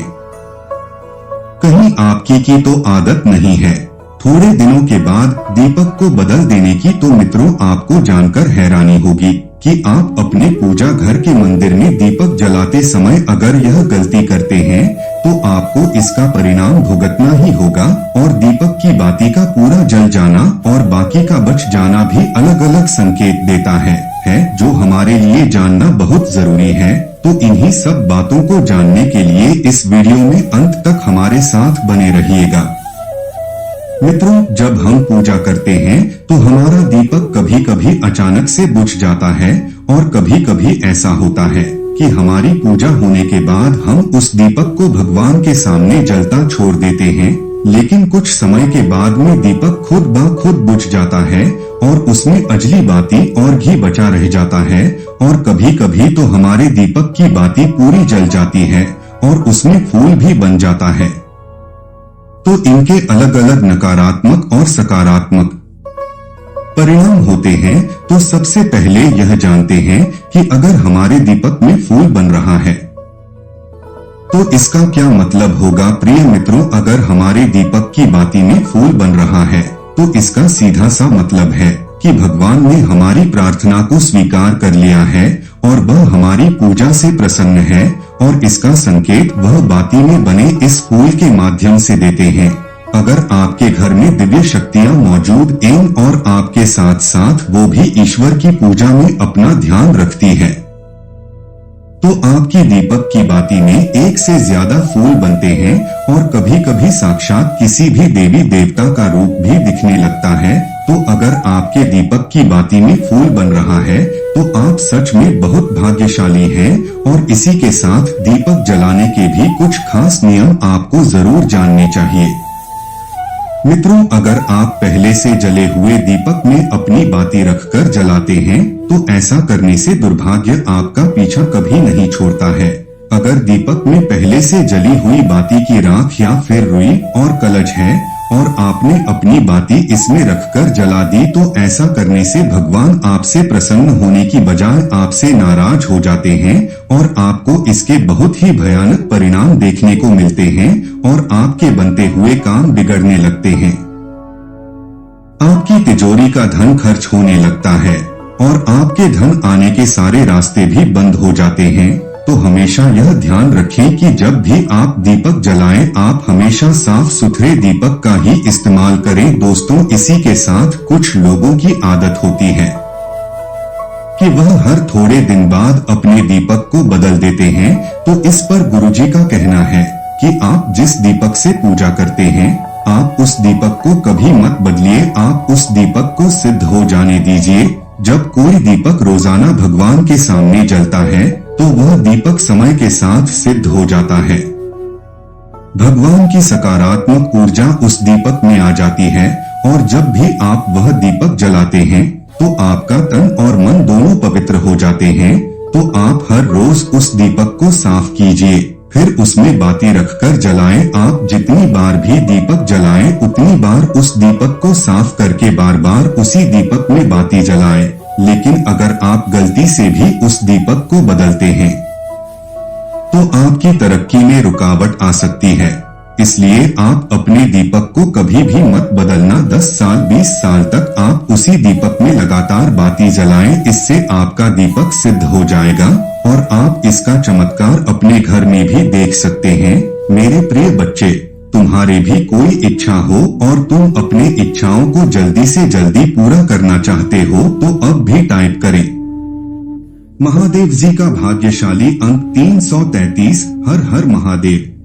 कहीं आपकी की तो आदत नहीं है थोड़े दिनों के बाद दीपक को बदल देने की। तो मित्रों, आपको जानकर हैरानी होगी कि आप अपने पूजा घर के मंदिर में दीपक जलाते समय अगर यह गलती करते हैं तो आपको इसका परिणाम भुगतना ही होगा। और दीपक की बाती का पूरा जल जाना और बाकी का बच जाना भी अलग अलग संकेत देता है जो हमारे लिए जानना बहुत जरूरी है। तो इन्हीं सब बातों को जानने के लिए इस वीडियो में अंत तक हमारे साथ बने रहिएगा। मित्रों, जब हम पूजा करते हैं तो हमारा दीपक कभी कभी अचानक से बुझ जाता है और कभी कभी ऐसा होता है कि हमारी पूजा होने के बाद हम उस दीपक को भगवान के सामने जलता छोड़ देते हैं। लेकिन कुछ समय के बाद में दीपक खुद ब खुद बुझ जाता है और उसमें अजली बाती और घी बचा रह जाता है। और कभी कभी तो हमारे दीपक की बाती पूरी जल जाती है और उसमें फूल भी बन जाता है। तो इनके अलग अलग नकारात्मक और सकारात्मक परिणाम होते हैं। तो सबसे पहले यह जानते हैं कि अगर हमारे दीपक में फूल बन रहा है तो इसका क्या मतलब होगा। प्रिय मित्रों, अगर हमारे दीपक की बाती में फूल बन रहा है तो इसका सीधा सा मतलब है कि भगवान ने हमारी प्रार्थना को स्वीकार कर लिया है और वह हमारी पूजा से प्रसन्न है। और इसका संकेत वह बाती में बने इस फूल के माध्यम से देते हैं। अगर आपके घर में दिव्य शक्तियां मौजूद हैं और आपके साथ साथ वो भी ईश्वर की पूजा में अपना ध्यान रखती है तो आपकी दीपक की बाती में एक से ज्यादा फूल बनते हैं और कभी कभी साक्षात किसी भी देवी देवता का रूप भी दिखने लगता है। तो अगर आपके दीपक की बाती में फूल बन रहा है तो आप सच में बहुत भाग्यशाली हैं। और इसी के साथ दीपक जलाने के भी कुछ खास नियम आपको जरूर जानने चाहिए। मित्रों, अगर आप पहले से जले हुए दीपक में अपनी बाती रखकर जलाते हैं तो ऐसा करने से दुर्भाग्य आपका पीछा कभी नहीं छोड़ता है। अगर दीपक में पहले से जली हुई बाती की राख या फिर रुई और कलश है और आपने अपनी बाती इसमें रखकर जला दी तो ऐसा करने से भगवान आपसे प्रसन्न होने की बजाय आपसे नाराज हो जाते हैं और आपको इसके बहुत ही भयानक परिणाम देखने को मिलते हैं और आपके बनते हुए काम बिगड़ने लगते हैं। आपकी तिजोरी का धन खर्च होने लगता है और आपके धन आने के सारे रास्ते भी बंद हो जाते हैं। तो हमेशा यह ध्यान रखें कि जब भी आप दीपक जलाएं आप हमेशा साफ सुथरे दीपक का ही इस्तेमाल करें। दोस्तों, इसी के साथ कुछ लोगों की आदत होती है कि वह हर थोड़े दिन बाद अपने दीपक को बदल देते हैं। तो इस पर गुरुजी का कहना है कि आप जिस दीपक से पूजा करते हैं आप उस दीपक को कभी मत बदलिए, आप उस दीपक को सिद्ध हो जाने दीजिए। जब कोई दीपक रोजाना भगवान के सामने जलता है तो वह दीपक समय के साथ सिद्ध हो जाता है। भगवान की सकारात्मक ऊर्जा उस दीपक में आ जाती है और जब भी आप वह दीपक जलाते हैं तो आपका तन और मन दोनों पवित्र हो जाते हैं। तो आप हर रोज उस दीपक को साफ कीजिए, फिर उसमें बाती रखकर जलाएं। आप जितनी बार भी दीपक जलाएं उतनी बार उस दीपक को साफ करके बार बार उसी दीपक में बाती जलाएं। लेकिन अगर आप गलती से भी उस दीपक को बदलते हैं तो आपकी तरक्की में रुकावट आ सकती है। इसलिए आप अपने दीपक को कभी भी मत बदलना। 10 साल 20 साल तक आप उसी दीपक में लगातार बाती जलाएं, इससे आपका दीपक सिद्ध हो जाएगा और आप इसका चमत्कार अपने घर में भी देख सकते हैं। मेरे प्रिय बच्चे, तुम्हारे भी कोई इच्छा हो और तुम अपने इच्छाओं को जल्दी से जल्दी पूरा करना चाहते हो तो अब भी टाइप करें महादेव जी का भाग्यशाली अंक 333। हर हर महादेव।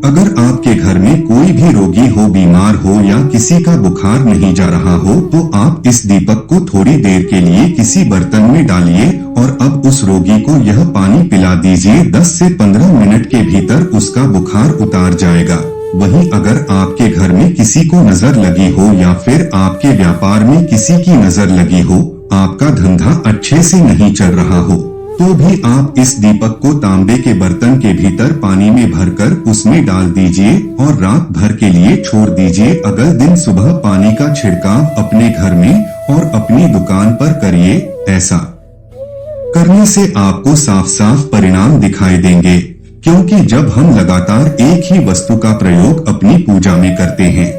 अगर आपके घर में कोई भी रोगी हो, बीमार हो या किसी का बुखार नहीं जा रहा हो तो आप इस दीपक को थोड़ी देर के लिए किसी बर्तन में डालिए और अब उस रोगी को यह पानी पिला दीजिए। 10 से 15 मिनट के भीतर उसका बुखार उतार जाएगा। वहीं अगर आपके घर में किसी को नजर लगी हो या फिर आपके व्यापार में किसी की नजर लगी हो, आपका धंधा अच्छे से नहीं चल रहा हो, तो भी आप इस दीपक को तांबे के बर्तन के भीतर पानी में भरकर उसमें डाल दीजिए और रात भर के लिए छोड़ दीजिए। अगले दिन सुबह पानी का छिड़काव अपने घर में और अपनी दुकान पर करिए। ऐसा करने से आपको साफ साफ परिणाम दिखाई देंगे, क्योंकि जब हम लगातार एक ही वस्तु का प्रयोग अपनी पूजा में करते हैं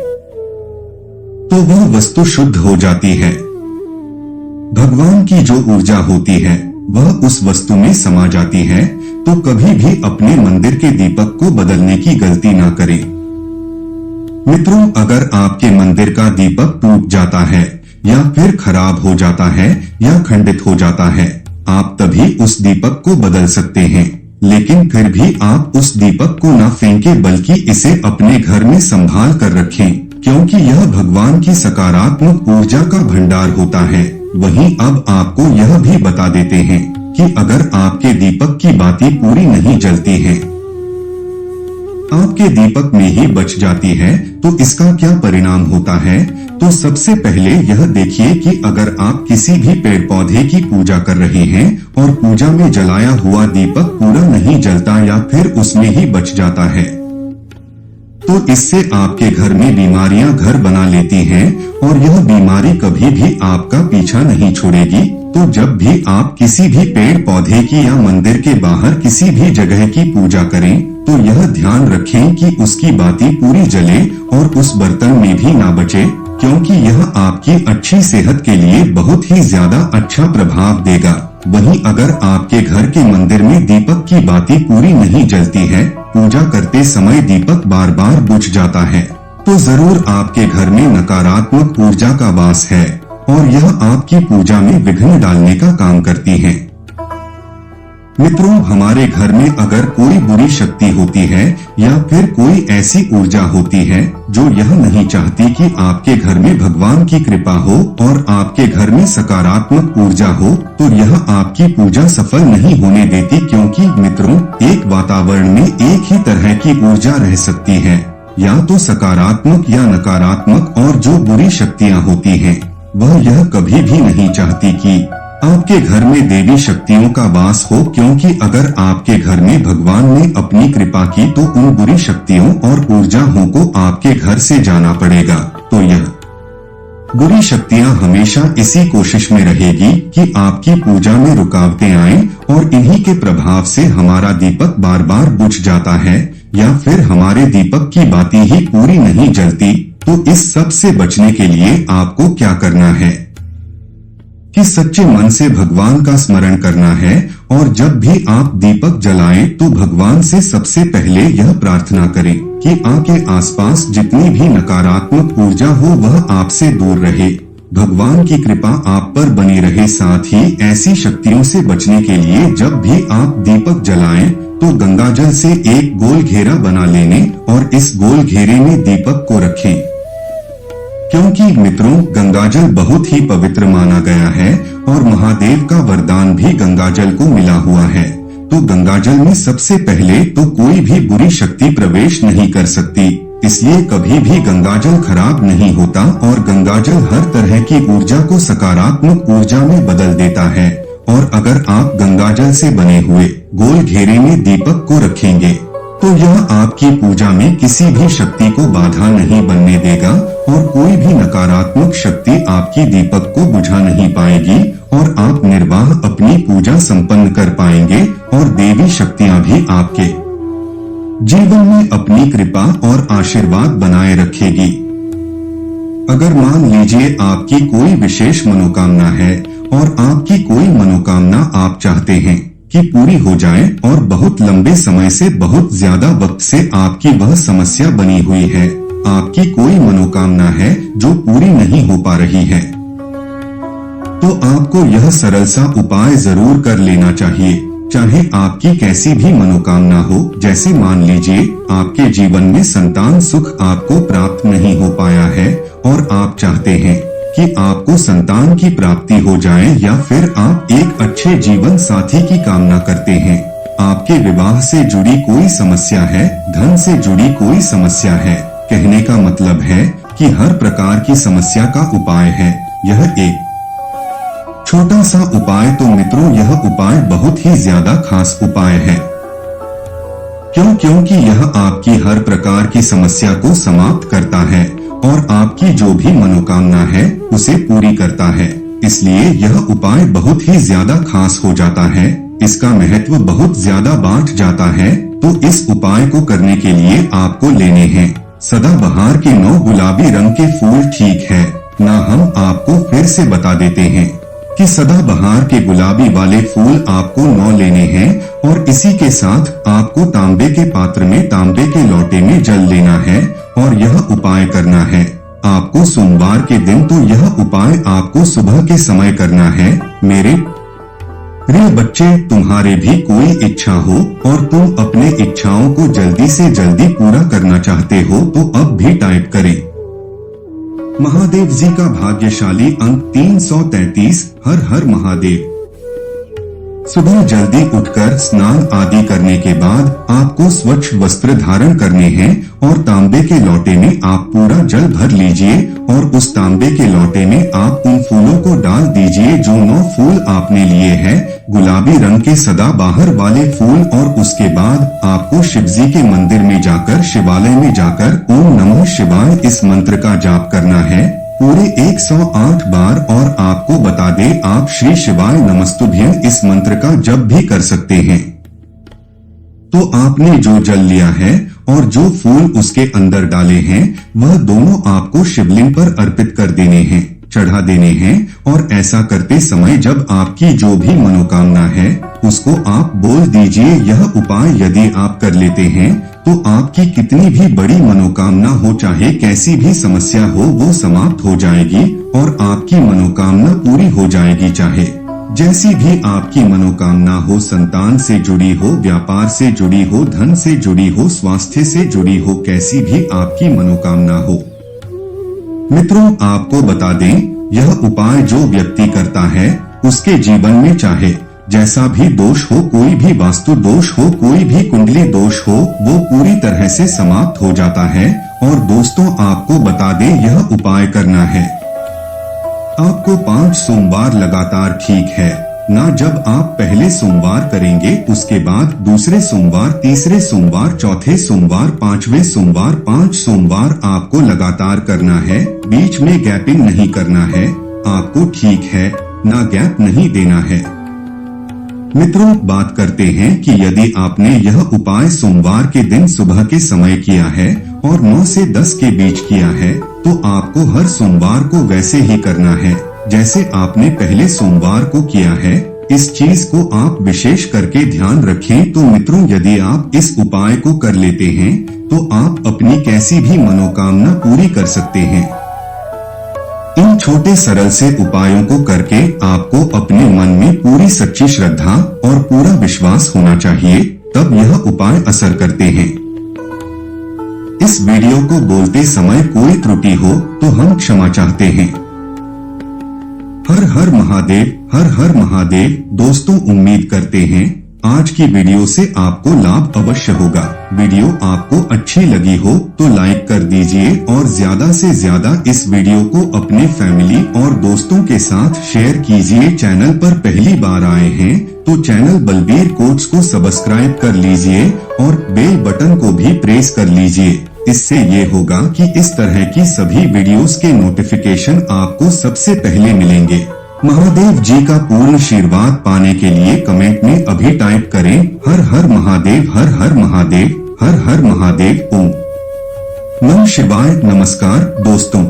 तो वह वस्तु शुद्ध हो जाती है। भगवान की जो ऊर्जा होती है वह उस वस्तु में समा जाती है। तो कभी भी अपने मंदिर के दीपक को बदलने की गलती ना करें। मित्रों, अगर आपके मंदिर का दीपक टूट जाता है या फिर खराब हो जाता है या खंडित हो जाता है, आप तभी उस दीपक को बदल सकते हैं। लेकिन फिर भी आप उस दीपक को ना फेंकें बल्कि इसे अपने घर में संभाल कर रखें, क्योंकि यह भगवान की सकारात्मक ऊर्जा का भंडार होता है। वहीं अब आपको यह भी बता देते हैं कि अगर आपके दीपक की बाती पूरी नहीं जलती है, आपके दीपक में ही बच जाती है, तो इसका क्या परिणाम होता है। तो सबसे पहले यह देखिए कि अगर आप किसी भी पेड़ पौधे की पूजा कर रहे हैं और पूजा में जलाया हुआ दीपक पूरा नहीं जलता या फिर उसमें ही बच जाता है, तो इससे आपके घर में बीमारियां घर बना लेती हैं और यह बीमारी कभी भी आपका पीछा नहीं छोड़ेगी। तो जब भी आप किसी भी पेड़ पौधे की या मंदिर के बाहर किसी भी जगह की पूजा करें तो यह ध्यान रखें कि उसकी बाती पूरी जले और उस बर्तन में भी ना बचे, क्योंकि यह आपकी अच्छी सेहत के लिए बहुत ही ज्यादा अच्छा प्रभाव देगा। वहीं अगर आपके घर के मंदिर में दीपक की बाती पूरी नहीं जलती है, पूजा करते समय दीपक बार बार बुझ जाता है, तो जरूर आपके घर में नकारात्मक ऊर्जा का वास है और यह आपकी पूजा में विघ्न डालने का काम करती है। मित्रों, हमारे घर में अगर कोई बुरी शक्ति होती है या फिर कोई ऐसी ऊर्जा होती है जो यह नहीं चाहती कि आपके घर में भगवान की कृपा हो और आपके घर में सकारात्मक ऊर्जा हो, तो यह आपकी पूजा सफल नहीं होने देती। क्योंकि मित्रों, एक वातावरण में एक ही तरह की ऊर्जा रह सकती है, या तो सकारात्मक या नकारात्मक, और जो बुरी शक्तियाँ होती हैं वह यह कभी भी नहीं चाहती कि आपके घर में देवी शक्तियों का वास हो। क्योंकि अगर आपके घर में भगवान ने अपनी कृपा की तो उन बुरी शक्तियों और ऊर्जाओं को आपके घर से जाना पड़ेगा। तो यह बुरी शक्तियां हमेशा इसी कोशिश में रहेगी कि आपकी पूजा में रुकावटें आएं, और इन्हीं के प्रभाव से हमारा दीपक बार बार बुझ जाता है, या फिर हमारे दीपक की बाती ही पूरी नहीं जलती। तो इस सब से बचने के लिए आपको क्या करना है कि सच्चे मन से भगवान का स्मरण करना है, और जब भी आप दीपक जलाएं तो भगवान से सबसे पहले यह प्रार्थना करें कि आपके आसपास जितनी भी नकारात्मक ऊर्जा हो वह आपसे दूर रहे, भगवान की कृपा आप पर बनी रहे। साथ ही ऐसी शक्तियों से बचने के लिए जब भी आप दीपक जलाएं तो गंगाजल से एक गोल घेरा बना लेने और इस गोल घेरे में दीपक को रखें। क्योंकि मित्रों, गंगाजल बहुत ही पवित्र माना गया है और महादेव का वरदान भी गंगाजल को मिला हुआ है। तो गंगाजल में सबसे पहले तो कोई भी बुरी शक्ति प्रवेश नहीं कर सकती, इसलिए कभी भी गंगाजल खराब नहीं होता, और गंगाजल हर तरह की ऊर्जा को सकारात्मक ऊर्जा में बदल देता है। और अगर आप गंगाजल से बने हुए गोल घेरे में दीपक को रखेंगे तो यह आपकी पूजा में किसी भी शक्ति को बाधा नहीं बनने देगा, और कोई भी नकारात्मक शक्ति आपकी दीपक को बुझा नहीं पाएगी, और आप निर्वाह अपनी पूजा संपन्न कर पाएंगे, और देवी शक्तियां भी आपके जीवन में अपनी कृपा और आशीर्वाद बनाए रखेगी। अगर मान लीजिए आपकी कोई विशेष मनोकामना है और आपकी कोई मनोकामना आप चाहते हैं कि पूरी हो जाए, और बहुत लंबे समय से, बहुत ज्यादा वक्त से आपकी वह समस्या बनी हुई है, आपकी कोई मनोकामना है जो पूरी नहीं हो पा रही है, तो आपको यह सरल सा उपाय जरूर कर लेना चाहिए। चाहे आपकी कैसी भी मनोकामना हो, जैसे मान लीजिए आपके जीवन में संतान सुख आपको प्राप्त नहीं हो पाया है और आप चाहते हैं कि आपको संतान की प्राप्ति हो जाए, या फिर आप एक अच्छे जीवन साथी की कामना करते हैं, आपके विवाह से जुड़ी कोई समस्या है, धन से जुड़ी कोई समस्या है, कहने का मतलब है कि हर प्रकार की समस्या का उपाय है यह एक छोटा सा उपाय। तो मित्रों, यह उपाय बहुत ही ज्यादा खास उपाय है। क्योंकि यह आपकी हर प्रकार की समस्या को समाप्त करता है और आपकी जो भी मनोकामना है उसे पूरी करता है। इसलिए यह उपाय बहुत ही ज्यादा खास हो जाता है, इसका महत्व बहुत ज्यादा बांट जाता है। तो इस उपाय को करने के लिए आपको लेने हैं सदाबहार के 9 गुलाबी रंग के फूल। ठीक है ना, हम आपको फिर से बता देते हैं कि सदाबहार के गुलाबी वाले फूल आपको 9 लेने हैं, और इसी के साथ आपको तांबे के पात्र में, तांबे के लोटे में जल लेना है और यह उपाय करना है आपको सोमवार के दिन। तो यह उपाय आपको सुबह के समय करना है। मेरे प्रिय बच्चे, तुम्हारे भी कोई इच्छा हो और तुम अपने इच्छाओं को जल्दी से जल्दी पूरा करना चाहते हो तो अब भी टाइप करें महादेव जी का भाग्यशाली अंक 333। हर हर महादेव। सुबह जल्दी उठकर स्नान आदि करने के बाद आपको स्वच्छ वस्त्र धारण करने हैं और तांबे के लोटे में आप पूरा जल भर लीजिए और उस तांबे के लोटे में आप उन फूलों को डाल दीजिए जो 9 फूल आपने लिए हैं, गुलाबी रंग के सदाबहार वाले फूल। और उसके बाद आपको शिवजी के मंदिर में जाकर, शिवालय में जाकर ओम नमः शिवाय इस मंत्र का जाप करना है पूरे 108 बार। और आपको बता दे, आप श्री शिवाय नमस्तुभ्यं इस मंत्र का जप भी कर सकते हैं। तो आपने जो जल लिया है और जो फूल उसके अंदर डाले हैं वह दोनों आपको शिवलिंग पर अर्पित कर देने हैं, चढ़ा देने हैं। और ऐसा करते समय जब आपकी जो भी मनोकामना है उसको आप बोल दीजिए। यह उपाय यदि आप कर लेते हैं तो आपकी कितनी भी बड़ी मनोकामना हो, चाहे कैसी भी समस्या हो, वो समाप्त हो जाएगी और आपकी मनोकामना पूरी हो जाएगी। चाहे जैसी भी आपकी मनोकामना हो, संतान से जुड़ी हो, व्यापार से जुड़ी हो, धन से जुड़ी हो, स्वास्थ्य से जुड़ी हो, कैसी भी आपकी मनोकामना हो, मित्रों आपको बता दें, यह उपाय जो व्यक्ति करता है उसके जीवन में चाहे जैसा भी दोष हो, कोई भी वास्तु दोष हो, कोई भी कुंडली दोष हो, वो पूरी तरह से समाप्त हो जाता है। और दोस्तों आपको बता दें, यह उपाय करना है आपको 5 सोमवार लगातार, ठीक है ना। जब आप पहले सोमवार करेंगे, उसके बाद दूसरे सोमवार, तीसरे सोमवार, चौथे सोमवार, 5वें सोमवार, 5 सोमवार आपको लगातार करना है, बीच में गैपिंग नहीं करना है आपको, ठीक है ना, गैप नहीं देना है। मित्रों बात करते हैं कि यदि आपने यह उपाय सोमवार के दिन सुबह के समय किया है और 9 से 10 के बीच किया है, तो आपको हर सोमवार को वैसे ही करना है जैसे आपने पहले सोमवार को किया है। इस चीज को आप विशेष करके ध्यान रखें। तो मित्रों यदि आप इस उपाय को कर लेते हैं तो आप अपनी कैसी भी मनोकामना पूरी कर सकते हैं। इन छोटे सरल से उपायों को करके आपको अपने मन में पूरी सच्ची श्रद्धा और पूरा विश्वास होना चाहिए, तब यह उपाय असर करते हैं। इस वीडियो को बोलते समय कोई त्रुटि हो तो हम क्षमा चाहते हैं। हर हर महादेव, हर हर महादेव। दोस्तों उम्मीद करते हैं आज की वीडियो से आपको लाभ अवश्य होगा। वीडियो आपको अच्छी लगी हो तो लाइक कर दीजिए और ज्यादा से ज्यादा इस वीडियो को अपने फैमिली और दोस्तों के साथ शेयर कीजिए। चैनल पर पहली बार आए हैं तो चैनल बलबीर कोट्स को सब्सक्राइब कर लीजिए और बेल बटन को भी प्रेस कर लीजिए। इससे ये होगा कि इस तरह की सभी वीडियोस के नोटिफिकेशन आपको सबसे पहले मिलेंगे। महादेव जी का पूर्ण आशीर्वाद पाने के लिए कमेंट में अभी टाइप करें हर हर महादेव, हर हर महादेव, हर हर महादेव। ओम नमः शिवाय। नमस्कार दोस्तों।